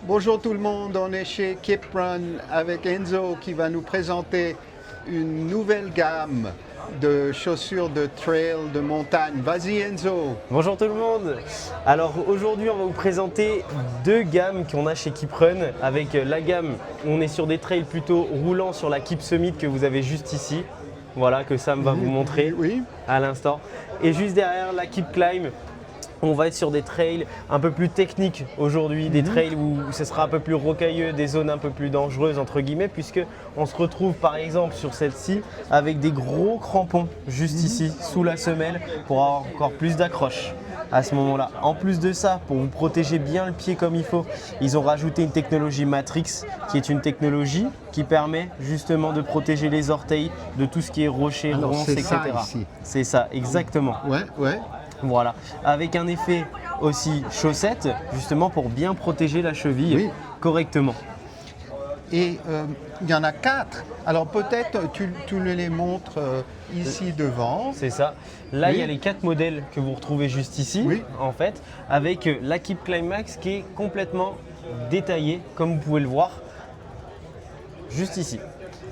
Bonjour tout le monde, on est chez Keep Run avec Enzo qui va nous présenter une nouvelle gamme de chaussures de trail de montagne. Vas-y Enzo. Bonjour tout le monde. Alors aujourd'hui on va vous présenter deux gammes qu'on a chez Keep Run. Avec la gamme, on est sur des trails plutôt roulants sur la Keep Summit que vous avez juste ici. Voilà, que Sam va vous montrer à l'instant. Et juste derrière la Keep Climb, on va être sur des trails un peu plus techniques aujourd'hui, des trails où ce sera un peu plus rocailleux, des zones un peu plus dangereuses entre guillemets, puisque on se retrouve par exemple sur celle-ci avec des gros crampons juste ici sous la semelle pour avoir encore plus d'accroche à ce moment-là. En plus de ça, pour vous protéger bien le pied comme il faut, ils ont rajouté une technologie Matrix qui est une technologie qui permet justement de protéger les orteils de tout ce qui est rocher, ronces, etc. C'est ça, exactement. Ouais. Voilà, avec un effet aussi chaussette, justement pour bien protéger la cheville correctement. Et il y en a 4. Alors peut-être tu nous les montres ici devant. C'est ça. Là, il y a les 4 modèles que vous retrouvez juste ici, en fait, avec la Keep Climb Max qui est complètement détaillée, comme vous pouvez le voir, juste ici.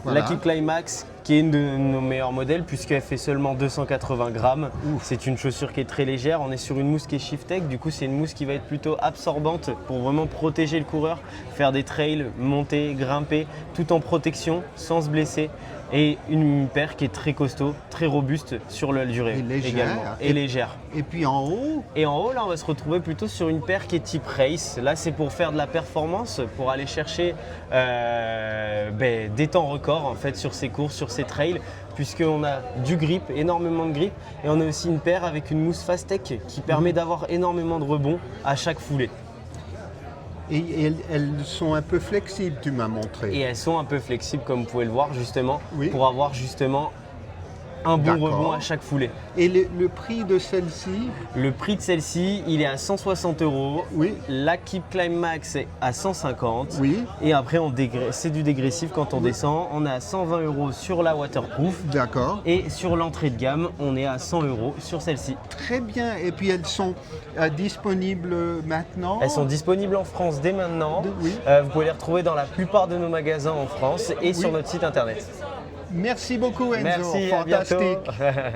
Voilà. La Keep Climb Max qui est une de nos meilleurs modèles puisqu'elle fait seulement 280 grammes. C'est une chaussure qui est très légère. On est sur une mousse qui est Shiftech. Du coup, c'est une mousse qui va être plutôt absorbante pour vraiment protéger le coureur, faire des trails, monter, grimper, tout en protection, sans se blesser. Et une paire qui est très costaud, très robuste sur la durée également. Et légère. Et puis en haut? Et en haut, là, on va se retrouver plutôt sur une paire qui est type race. Là, c'est pour faire de la performance, pour aller chercher des temps records en fait sur ces courses, sur ces trails, puisqu'on a du grip, énormément de grip, et on a aussi une paire avec une mousse Fastech qui permet d'avoir énormément de rebond à chaque foulée. Et elles sont un peu flexibles, tu m'as montré. Et elles sont un peu flexibles, comme vous pouvez le voir, justement, pour avoir justement un bon rebond à chaque foulée. Et le prix de celle-ci? Le prix de celle-ci, il est à 160 €. La Keep Climb Max est à 150. Et après, c'est du dégressif quand on descend. On est à 120 € sur la waterproof. D'accord. Et sur l'entrée de gamme, on est à 100 € sur celle-ci. Très bien. Et puis elles sont disponibles maintenant? Elles sont disponibles en France dès maintenant. Vous pouvez les retrouver dans la plupart de nos magasins en France et sur notre site internet. Merci beaucoup Enzo, merci, fantastique. À bientôt.